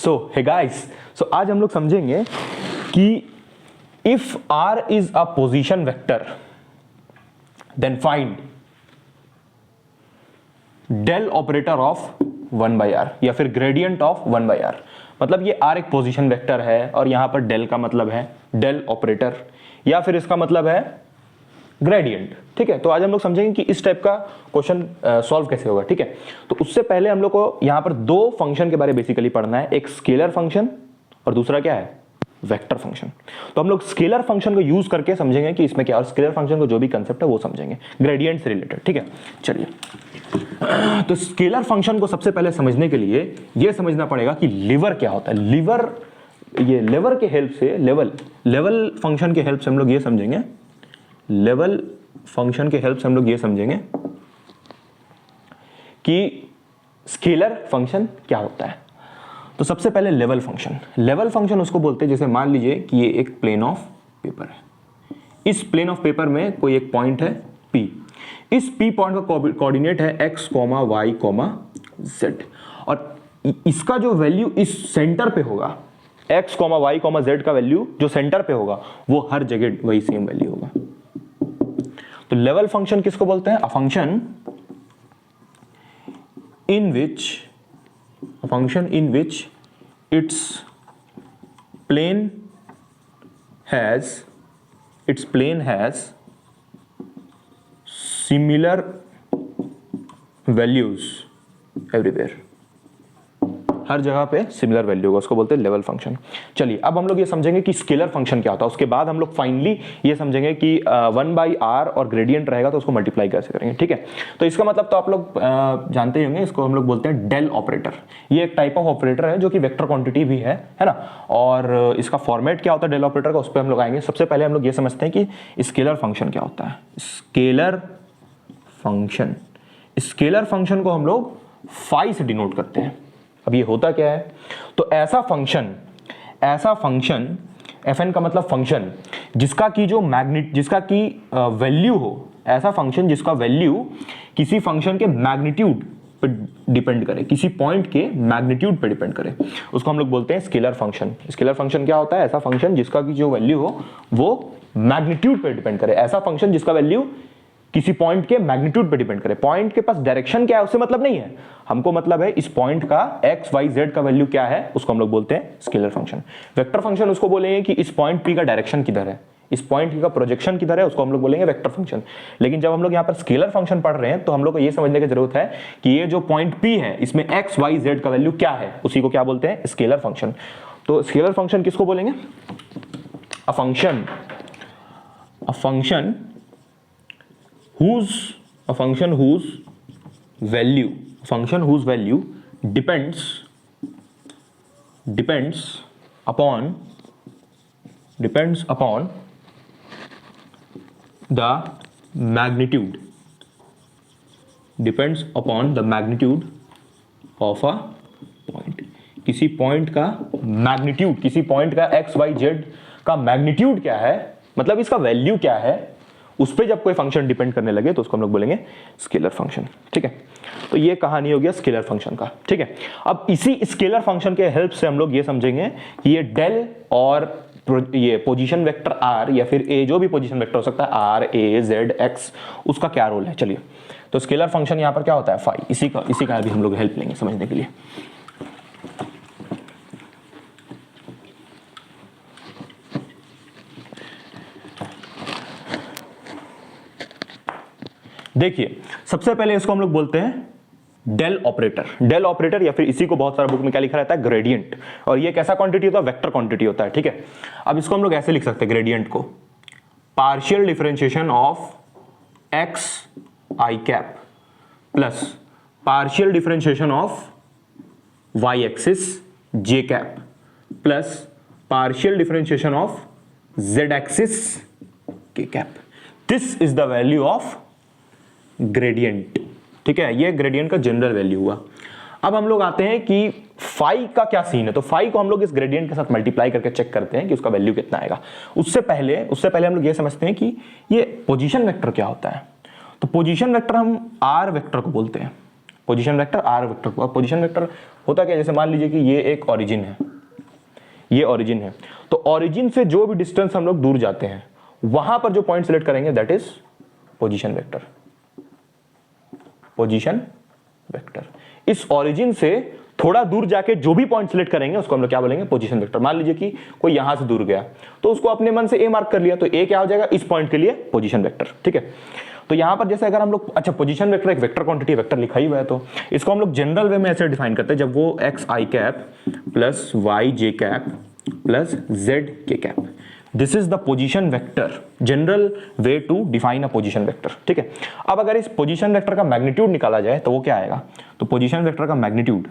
सो hey guys, सो आज हम लोग समझेंगे कि if R is a position vector then find del operator of 1/r या फिर ग्रेडियंट ऑफ 1/r। मतलब ये R एक पोजीशन वेक्टर है और यहां पर डेल का मतलब है डेल ऑपरेटर या फिर इसका मतलब है ग्रेडियंट। ठीक है, तो आज हम लोग समझेंगे कि इस टाइप का क्वेश्चन सॉल्व कैसे होगा। ठीक है, तो उससे पहले हम लोग को यहां पर दो फंक्शन के बारे में बेसिकली पढ़ना है, एक स्केलर फंक्शन और दूसरा क्या है, वेक्टर फंक्शन। तो हम लोग स्केलर फंक्शन को यूज करके समझेंगे कि इसमें क्या, और स्केलर फंक्शन को जो भी कंसेप्ट है वो समझेंगे ग्रेडियंट से रिलेटेड। ठीक है, चलिए तो स्केलर फंक्शन को सबसे पहले समझने के लिए यह समझना पड़ेगा कि लीवर क्या होता है। लीवर, ये लेवर के हेल्प से, लेवल फंक्शन के हेल्प से हम लोग ये समझेंगे, लेवल फंक्शन के हेल्प से हम लोग ये समझेंगे कि स्केलर फंक्शन क्या होता है। तो सबसे पहले लेवल फंक्शन उसको बोलते हैं, जैसे मान लीजिए कि ये एक प्लेन ऑफ पेपर है, इस प्लेन ऑफ पेपर में कोई एक पॉइंट है P, इस P पॉइंट का कोऑर्डिनेट है x, y, z, और इसका जो वैल्यू इस सेंटर पे होगा, x, y, z का वैल्यू जो सेंटर पे होगा वो हर जगह वही सेम वैल्यू होगा। तो लेवल फंक्शन किसको बोलते हैं, a function in which its plane has similar values everywhere, हर जगह पे सिमिलर वैल्यू होगा, उसको बोलते हैं लेवल फंक्शन। चलिए अब हम लोग ये समझेंगे कि स्केलर फंक्शन क्या होता है, उसके बाद हम लोग फाइनली ये समझेंगे कि 1/r और ग्रेडियंट रहेगा तो उसको मल्टीप्लाई कैसे करेंगे। ठीक है, तो इसका मतलब तो आप लोग जानते ही होंगे, इसको हम लोग बोलते हैं डेल ऑपरेटर। ये एक टाइप ऑफ ऑपरेटर है जो कि वेक्टर क्वांटिटी भी है ना, और इसका फॉर्मेट क्या होता है डेल ऑपरेटर का, उस पर हम लोग आएंगे। सबसे पहले हम लोग ये समझते हैं कि स्केलर फंक्शन क्या होता है। स्केलर फंक्शन को हम लोग फाई से डिनोट करते हैं। अब ये होता क्या है, तो ऐसा फंक्शन fn का मतलब फंक्शन जिसका की जो जिसका की वैल्यू हो, ऐसा फंक्शन जिसका वैल्यू किसी फंक्शन के मैग्नीट्यूड पे डिपेंड करे, किसी पॉइंट के मैग्नीट्यूड पे डिपेंड करे, उसको हम लोग बोलते हैं स्केलर फंक्शन। स्केलर फंक्शन क्या होता है, ऐसा फंक्शन जिसका की जो वैल्यू हो वो मैग्नीट्यूड पे डिपेंड करे, ऐसा फंक्शन जिसका वैल्यू किसी पॉइंट के मैग्नीट्यूड पे डिपेंड करे। पॉइंट के पास डायरेक्शन क्या है उससे मतलब नहीं है, हमको मतलब है इस पॉइंट का x, y, z का वैल्यू क्या है, उसको हम लोग बोलते हैं स्केलर फंक्शन। वेक्टर फंक्शन उसको बोलेंगे कि इस पॉइंट P का डायरेक्शन किधर है, इस पॉइंट का प्रोजेक्शन किधर है, उसको हम लोग बोलेंगे वेक्टर फंक्शन। लेकिन जब हम लोग यहाँ पर स्केलर फंक्शन पढ़ रहे हैं तो हम लोग को ये समझने की जरूरत है कि ये जो पॉइंट P है इसमें x, y, z का वैल्यू क्या है, उसी को क्या बोलते हैं, स्केलर फंक्शन। तो स्केलर फंक्शन किसको बोलेंगे, a function whose value depends upon the magnitude of a point। किसी पॉइंट का मैग्नीट्यूड, किसी पॉइंट का x, y, z का मैग्नीट्यूड क्या है, मतलब इसका वैल्यू क्या है, उस पर जब कोई फंक्शन डिपेंड करने लगे तो उसको हम लोग बोलेंगे स्केलर फंक्शन। ठीक है, तो ये कहानी हो गया स्केलर फंक्शन का। ठीक है, अब इसी स्केलर फंक्शन के हेल्प से हम लोग ये समझेंगे कि ये डेल और ये पोजीशन वेक्टर r या फिर a, जो भी पोजीशन वेक्टर हो सकता है r, a, z, x, उसका क्या रोल है। चलिए, तो स्केलर फंक्शन यहां पर क्या होता है, फाई, इसी का भी हम लोग हेल्प लेंगे समझने के लिए। देखिए, सबसे पहले इसको हम लोग बोलते हैं डेल ऑपरेटर या फिर इसी को बहुत सारा बुक में क्या लिखा रहता है, ग्रेडियंट। और ये कैसा क्वांटिटी होता है, वेक्टर क्वांटिटी होता है। ठीक है, अब इसको हम लोग ऐसे लिख सकते हैं, ग्रेडियंट को partial differentiation of X I cap plus partial differentiation of Y axis J cap plus partial differentiation of Z axis के cap. This is the value of gradient. ठीक है, ये ग्रेडियंट का जनरल वैल्यू हुआ। अब हम लोग आते हैं कि फाई का क्या सीन है, तो फाई को हम लोग इस ग्रेडियंट के साथ मल्टीप्लाई करके चेक करते हैं कि उसका वैल्यू कितना आएगा। उससे पहले हम लोग ये समझते हैं कि ये पोजीशन वेक्टर क्या होता है। तो पोजीशन वेक्टर हम आर वेक्टर को बोलते हैं। पोजीशन वेक्टर आर वेक्टर को। पोजीशन वेक्टर होता क्या, जैसे मान लीजिए कि ये एक ओरिजिन है, ये ओरिजिन है, तो ओरिजिन से जो भी डिस्टेंस हम लोग दूर जाते हैं वहां पर जो पॉइंट सिलेक्ट करेंगे that is position vector. Position vector इस ओरिजिन से थोड़ा दूर जाके जो भी पॉइंट सिलेक्ट करेंगे उसको हम लोग क्या बोलेंगे, पोजीशन वेक्टर। मान लीजिए कि कोई यहां से दूर गया तो उसको अपने मन से ए मार्क कर लिया, तो ए क्या हो जाएगा, इस पॉइंट के लिए पोजीशन वेक्टर। ठीक है, तो यहां पर जैसे अगर हम लोग, अच्छा पोजीशन वेक्टर एक वेक्टर क्वांटिटी वेक्टर लिखा ही हुआ है, तो इसको हम लोग जनरल वे में ऐसे डिफाइन करते हैं, जब वो एक्स आई cap plus y j cap plus z के cap, this is the position vector, general way to define a position vector. ठीक है, अब अगर इस पोजीशन वेक्टर का मैग्नीट्यूड निकाला जाए तो वो क्या आएगा, तो पोजीशन वेक्टर का मैग्नीट्यूड,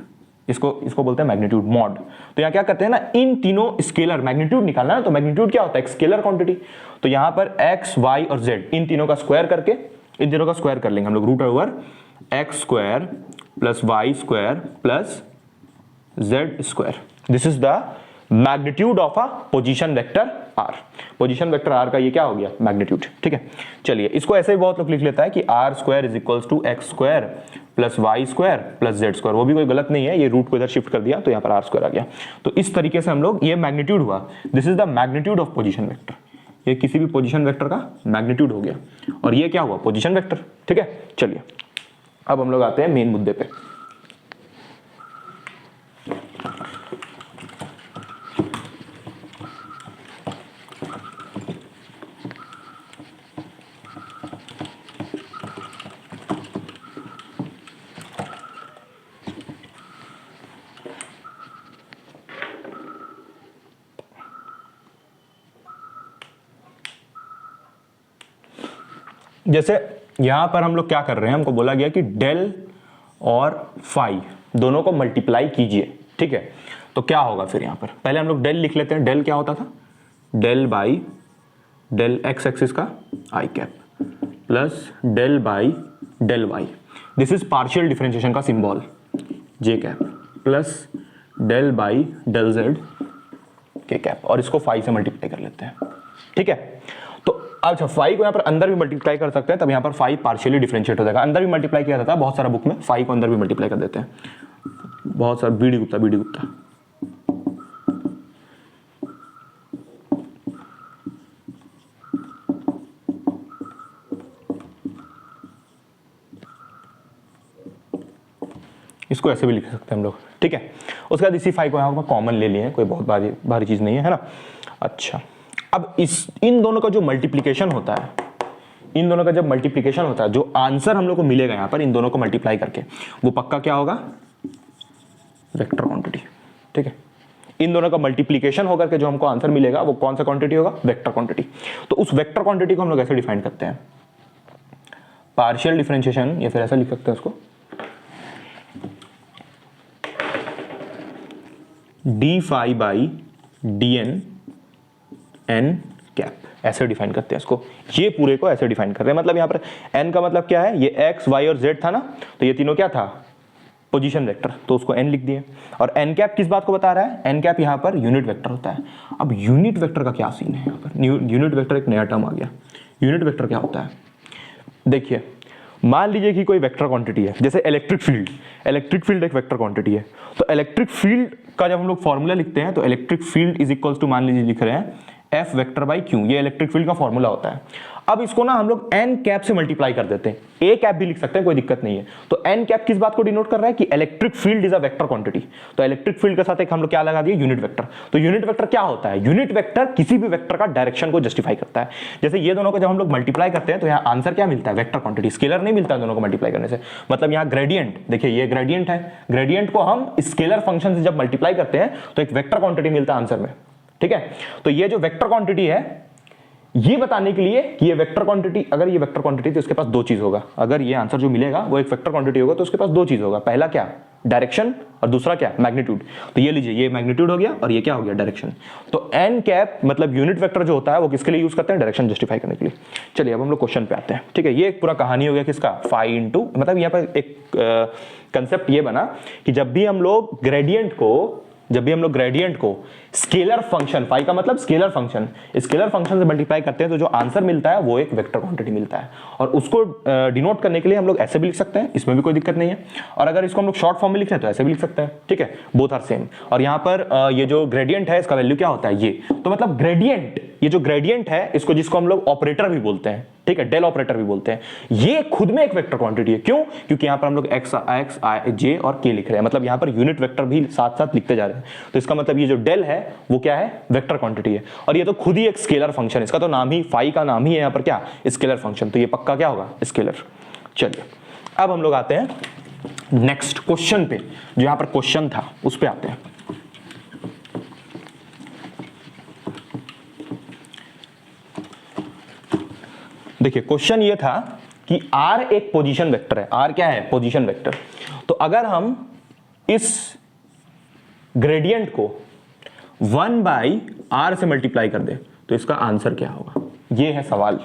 इसको बोलते हैं मैग्नीट्यूड मॉड। तो यहाँ क्या करते हैं ना, इन तीनों स्केलर मैग्नीट्यूड निकालना है, तो मैग्नीट्यूड क्या होता है, स्केलर क्वांटिटी। तो यहाँ पर एक्स वाई और जेड इन तीनों का स्क्वायर करके, इन तीनों का स्क्वायर कर लेंगे हम लोग, root over x square plus y square plus z square, this is the magnitude of a position vector r. Position vector r का ये क्या हो गया, मैग्नीट्यूड। ठीक है, चलिए इसको ऐसे ही बहुत लोग लिख लेता है कि r square is equals to x square plus y square plus z square, वो भी कोई गलत नहीं है, ये रूट को इधर शिफ्ट कर दिया तो यहाँ पर आर स्क्वायर आ गया। तो इस तरीके से हम लोग, ये मैग्नीट्यूड हुआ, this is the magnitude of position vector, ये किसी भी पोजीशन वेक्टर का मैग्नीट्यूड हो गया, और ये क्या हुआ, पोजीशन वेक्टर। ठीक है, चलिए अब हम लोग आते हैं मेन मुद्दे पे। जैसे यहां पर हम लोग क्या कर रहे हैं, हमको बोला गया कि डेल और फाई दोनों को मल्टीप्लाई कीजिए। ठीक है, तो क्या होगा फिर यहां पर, पहले हम लोग डेल लिख लेते हैं। डेल क्या होता था, del by del X axis का I cap plus del by del Y, this is partial differentiation का symbol J cap plus del by del Z के कैप, और इसको फाई से मल्टीप्लाई कर लेते हैं। ठीक है, तो अच्छा फाई को यहाँ पर अंदर भी मल्टीप्लाई कर सकते हैं, तब यहाँ पर फाई पार्शियली डिफरेंशिएट हो जाएगा। अंदर भी मल्टीप्लाई किया जाता है बहुत सारा बुक में, फाई को अंदर भी मल्टीप्लाई कर देते हैं बहुत सारा, बीडी गुप्ता। इसको ऐसे भी लिख सकते हैं हम लोग। ठीक है, उसके बाद इसी फाई को यहाँ पर कॉमन ले लिए, कोई बहुत भारी चीज नहीं है ना। अच्छा, अब इन दोनों का जो मल्टीप्लिकेशन होता है, इन दोनों का जब मल्टीप्लिकेशन होता है, जो आंसर हम लोग को मिलेगा यहां पर इन दोनों को मल्टीप्लाई करके, वो पक्का क्या होगा, वेक्टर क्वांटिटी। ठीक है, इन दोनों का मल्टीप्लिकेशन होकर के जो हमको आंसर मिलेगा वो कौन सा क्वांटिटी होगा, वेक्टर क्वांटिटी। तो उस वेक्टर क्वांटिटी को हम लोग ऐसे डिफाइन करते हैं, पार्शियल डिफरेंशिएशन, या फिर ऐसा लिख सकते हैं उसको, d phi by d n n cap, ऐसे डिफाइन करते हैं इसको। ये पूरे को ऐसे डिफाइन कर रहे हैं, मतलब यहां पर n का मतलब क्या है, ये x y और z था ना, तो ये तीनों क्या था, पोजीशन वेक्टर, तो उसको n लिख दिए। और n कैप किस बात को बता रहा है, n कैप यहां पर यूनिट वेक्टर होता है। अब यूनिट वेक्टर का क्या सीन है, यहां पर यूनिट वेक्टर एक नया टर्म आ गया। यूनिट वेक्टर क्या होता है, देखिए मान लीजिए कि कोई वेक्टर क्वांटिटी है, जैसे इलेक्ट्रिक फील्ड एक वेक्टर क्वांटिटी है। तो इलेक्ट्रिक फील्ड का जब हम लोग फॉर्मूला लिखते हैं, तो electric field is equals to, मान लीजिए लिख रहे हैं एफ वेक्टर बाई क्यू, ये इलेक्ट्रिक फील्ड का फॉर्मूला होता है। अब इसको ना हम लोग एन कैप से मल्टीप्लाई कर देते हैं, ए कैप भी लिख सकते हैं, कोई दिक्कत नहीं है। तो एन कैप किस बात को डिनोट कर रहा है कि electric field is a vector quantity. तो इलेक्ट्रिक फील्ड के साथ एक हम लोग क्या लगा दिए, यूनिट वेक्टर। तो यूनिट वेक्टर क्या होता है, यूनिट वेक्टर किसी भी वेक्टर का डायरेक्शन को जस्टिफाई करता है। जैसे ये दोनों को जब हम लोग मल्टीप्लाई करते हैं तो यहाँ आंसर क्या मिलता है, वेक्टर क्वांटिटी, स्केलर नहीं मिलता दोनों को मल्टीप्लाई करने से। मतलब यहाँ ग्रेडियंट, देखिए ये ग्रेडियंट है, ग्रेडियंट को हम स्केलर फंक्शन से जब मल्टीप्लाई करते हैं तो एक वेक्टर क्वांटिटी मिलता है आंसर में। ठीक है, तो ये जो वेक्टर क्वांटिटी है, ये बताने के लिए कि ये वेक्टर क्वांटिटी, अगर ये वेक्टर क्वांटिटी तो उसके पास दो चीज होगा, अगर ये आंसर जो मिलेगा वो एक वेक्टर क्वांटिटी होगा तो उसके पास दो चीज होगा, पहला क्या, डायरेक्शन, और दूसरा क्या, मैग्नीट्यूड। तो ये लीजिए, ये मैग्नीट्यूड हो गया और ये क्या हो गया, डायरेक्शन। तो एन कैप मतलब यूनिट वेक्टर जो होता है वो किसके लिए यूज करते हैं, डायरेक्शन जस्टिफाई करने के लिए। चलिए अब हम लोग क्वेश्चन पे आते हैं। ठीक है, ये एक पूरा कहानी हो गया किसका, फाई इंटू, मतलब यहाँ पर एक कंसेप्ट ये बना कि जब भी हम लोग ग्रेडियंट को जब भी हम लोग ग्रेडियंट को स्केलर फंक्शन, फाई का मतलब स्केलर फंक्शन, स्केलर फंक्शन से मल्टीप्लाई करते हैं तो जो आंसर मिलता है वो एक वेक्टर क्वांटिटी मिलता है। और उसको डिनोट करने के लिए हम लोग ऐसे भी लिख सकते हैं, इसमें भी कोई दिक्कत नहीं है। और अगर इसको हम लोग शॉर्ट फॉर्म में लिखते हैं तो ऐसे भी लिख सकते हैं, ठीक है, बोथ आर सेम। और यहाँ पर ये जो ग्रेडियंट है इसका वैल्यू क्या होता है, ये तो मतलब ग्रेडियंट, ये जो ग्रेडियंट है इसको, जिसको हम लोग ऑपरेटर भी बोलते हैं, ठीक है, डेल ऑपरेटर भी बोलते हैं, ये खुद में एक वेक्टर क्वांटिटी है। क्यों? क्योंकि यहां पर हम लोग एक्स, जे और के लिख रहे हैं, मतलब यहां पर यूनिट वेक्टर भी साथ साथ लिखते जा रहे हैं। तो इसका मतलब ये जो डेल है वो क्या है, वेक्टर क्वांटिटी है। और ये तो खुद ही एक स्केलर फंक्शन है, इसका तो नाम ही, फाई का नाम ही है यहां पर क्या, स्केलर फंक्शन। तो ये पक्का क्या होगा, स्केलर। चलिए अब हम लोग आते हैं नेक्स्ट क्वेश्चन पे, जो यहां पर क्वेश्चन था उस पे आते हैं। देखिए क्वेश्चन ये था कि R एक पोजीशन वेक्टर है, R क्या है, पोजीशन वेक्टर। तो अगर हम इस ग्रेडियंट को 1/r से मल्टीप्लाई कर दे तो इसका आंसर क्या होगा, ये है सवाल।